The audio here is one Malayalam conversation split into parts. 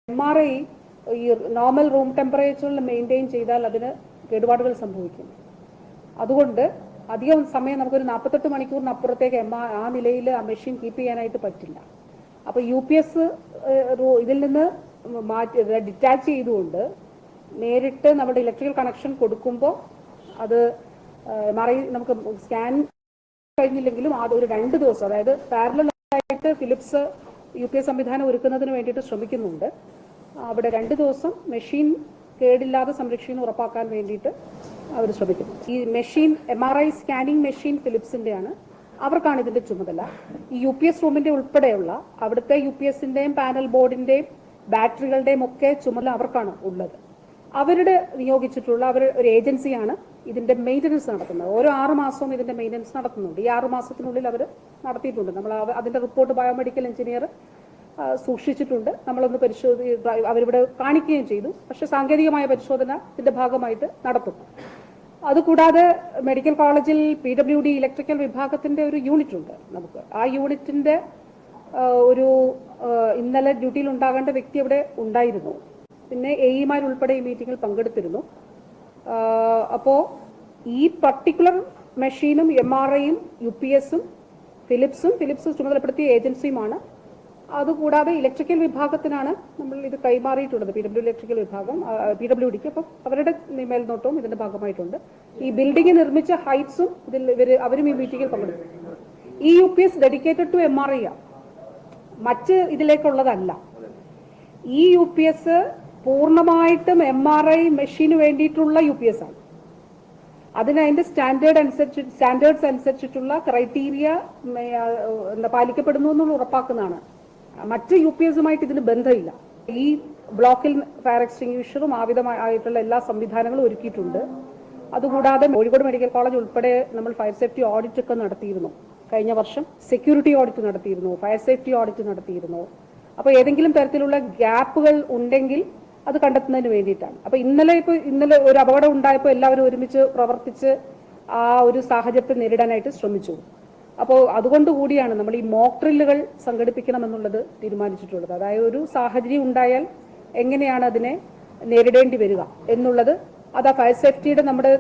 MRI ഈ നോർമൽ റൂം ടെമ്പറേച്ചറിൽ മെയിൻറ്റെയിൻ ചെയ്താൽ അതിന് കേടുപാടുകൾ സംഭവിക്കും. അതുകൊണ്ട് അധികം സമയം നമുക്കൊരു 48 മണിക്കൂറിനപ്പുറത്തേക്ക് ആ നിലയിൽ ആ മെഷീൻ കീപ്പ് ചെയ്യാനായിട്ട് പറ്റില്ല. അപ്പോൾ UPS ഇതിൽ നിന്ന് ഡിറ്റാച്ച് ചെയ്തുകൊണ്ട് നേരിട്ട് നമ്മുടെ ഇലക്ട്രിക്കൽ കണക്ഷൻ കൊടുക്കുമ്പോൾ അത് MRI നമുക്ക് സ്കാൻ കഴിഞ്ഞില്ലെങ്കിലും ഒരു 2 ദിവസം, അതായത് പാരലൽ ആയിട്ട് ഫിലിപ്സ് UPS സംവിധാനം ഒരുക്കുന്നതിന് വേണ്ടിയിട്ട് ശ്രമിക്കുന്നുണ്ട്. അവിടെ 2 ദിവസം മെഷീൻ കേടില്ലാതെ സംരക്ഷിക്കുന്നു ഉറപ്പാക്കാൻ വേണ്ടിയിട്ട് അവർ ശ്രമിക്കുന്നു. ഈ മെഷീൻ MRI സ്കാനിങ് മെഷീൻ ഫിലിപ്സിൻ്റെയാണ്. അവർക്കാണ് ഇതിൻ്റെ ചുമതല. ഈ UPS റൂമിൻ്റെ ഉൾപ്പെടെയുള്ള അവിടുത്തെ UPSൻ്റെയും പാനൽ ബോർഡിൻ്റെയും ബാറ്ററികളുടെയും ഒക്കെ ചുമതല അവർക്കാണ് ഉള്ളത്. അവരുടെ നിയോഗിച്ചിട്ടുള്ള ഒരു ഏജൻസിയാണ് ഇതിൻ്റെ മെയിൻ്റനൻസ് നടത്തുന്നത്. ഓരോ 6 മാസവും ഇതിൻ്റെ മെയിൻ്റനൻസ് നടത്തുന്നുണ്ട്. ഈ 6 മാസത്തിനുള്ളിൽ അവർ നടത്തിയിട്ടുണ്ട്. നമ്മൾ അതിൻ്റെ റിപ്പോർട്ട് ബയോമെഡിക്കൽ എഞ്ചിനീയർ സൂക്ഷിച്ചിട്ടുണ്ട്. നമ്മളൊന്ന് അവരിവിടെ കാണിക്കുകയും ചെയ്തു. പക്ഷേ സാങ്കേതികമായ പരിശോധന ഇതിൻ്റെ ഭാഗമായിട്ട് നടത്തും. അതുകൂടാതെ മെഡിക്കൽ കോളേജിൽ PWD ഇലക്ട്രിക്കൽ വിഭാഗത്തിൻ്റെ ഒരു യൂണിറ്റ് ഉണ്ട് നമുക്ക്. ആ യൂണിറ്റിൻ്റെ ഇന്നലെ ഡ്യൂട്ടിയിൽ ഉണ്ടാകേണ്ട വ്യക്തി അവിടെ ഉണ്ടായിരുന്നു. പിന്നെ AEമാരുൾപ്പെടെ ഈ മീറ്റിങ്ങിൽ പങ്കെടുത്തിരുന്നു. അപ്പോൾ ഈ പർട്ടിക്കുലർ മെഷീനും MRIയും UPSും ഫിലിപ്സ് ചുമതലപ്പെടുത്തിയ ഏജൻസിയുമാണ്. അതുകൂടാതെ ഇലക്ട്രിക്കൽ വിഭാഗത്തിനാണ് നമ്മൾ ഇത് കൈമാറിയിട്ടുള്ളത്, PWD ഇലക്ട്രിക്കൽ വിഭാഗം PWDക്ക്. അപ്പം അവരുടെ മേൽനോട്ടവും ഇതിന്റെ ഭാഗമായിട്ടുണ്ട്. ഈ ബിൽഡിംഗ് നിർമ്മിച്ച ഹൈറ്റ്സും അവരും ഈ മീറ്റിംഗിൽ പങ്കെടുക്കും. ഈ UPS ഡെഡിക്കേറ്റഡ് ടു MRI ആണ്, മറ്റ് ഇതിലേക്കുള്ളതല്ല. ഈ UPS പൂർണ്ണമായിട്ടും MRI മെഷീന് വേണ്ടിയിട്ടുള്ള UPS ആണ്. അതിന്റെ സ്റ്റാൻഡേർഡ്സ് അനുസരിച്ചിട്ടുള്ള ക്രൈറ്റീരിയ പാലിക്കപ്പെടുന്നു എന്നുള്ള ഉറപ്പാക്കുന്നതാണ്. മറ്റ് UPSുമായിട്ട് ഇതിന് ബന്ധമില്ല. ഈ ബ്ലോക്കിൽ ഫയർ എക്സ്റ്റിംഗ്വിഷറും ആവിധമായിട്ടുള്ള എല്ലാ സംവിധാനങ്ങളും ഒരുക്കിയിട്ടുണ്ട്. അതുകൂടാതെ കോഴിക്കോട് മെഡിക്കൽ കോളേജ് ഉൾപ്പെടെ നമ്മൾ ഫയർ സേഫ്റ്റി ഓഡിറ്റ് ഒക്കെ നടത്തിയിരുന്നു. കഴിഞ്ഞ വർഷം സെക്യൂരിറ്റി ഓഡിറ്റ് നടത്തിയിരുന്നു, ഫയർ സേഫ്റ്റി ഓഡിറ്റ് നടത്തിയിരുന്നു. അപ്പോൾ ഏതെങ്കിലും തരത്തിലുള്ള ഗ്യാപ്പുകൾ ഉണ്ടെങ്കിൽ അത് കണ്ടെത്തുന്നതിന് വേണ്ടിയിട്ടാണ്. അപ്പോൾ ഇന്നലെ ഒരു അപകടം ഉണ്ടായപ്പോൾ എല്ലാവരും ഒരുമിച്ച് പ്രവർത്തിച്ച് ആ ഒരു സാഹചര്യത്തെ നേരിടാനായിട്ട് ശ്രമിച്ചു. അപ്പോൾ അതുകൊണ്ട് കൂടിയാണ് നമ്മൾ ഈ മോക്ക് ഡ്രില്ലുകൾ സംഘടിപ്പിക്കണമെന്നുള്ളത് തീരുമാനിച്ചിട്ടുള്ളത്. അതായത് ഒരു സാഹചര്യം ഉണ്ടായാൽ എങ്ങനെയാണ് അതിനെ നേരിടേണ്ടി വരിക എന്നുള്ളത് അത് ആ ഫയർ സേഫ്റ്റിയുടെ നമ്മുടെ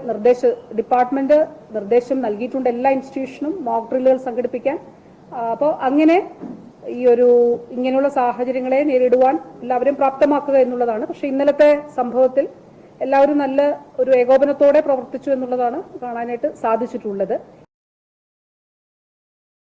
ഡിപ്പാർട്ട്മെന്റ് നിർദ്ദേശം നൽകിയിട്ടുണ്ട് എല്ലാ ഇൻസ്റ്റിറ്റ്യൂഷനും മോക്ക് ഡ്രില്ലുകൾ സംഘടിപ്പിക്കാൻ. അപ്പോൾ അങ്ങനെ ഇങ്ങനെയുള്ള സാഹചര്യങ്ങളെ നേരിടുവാൻ എല്ലാവരും പ്രാപ്തമാക്കുക എന്നുള്ളതാണ്. പക്ഷെ ഇന്നലത്തെ സംഭവത്തിൽ എല്ലാവരും നല്ല ഒരു ഏകോപനത്തോടെ പ്രവർത്തിച്ചു എന്നുള്ളതാണ് കാണാനായിട്ട് സാധിച്ചിട്ടുള്ളത്.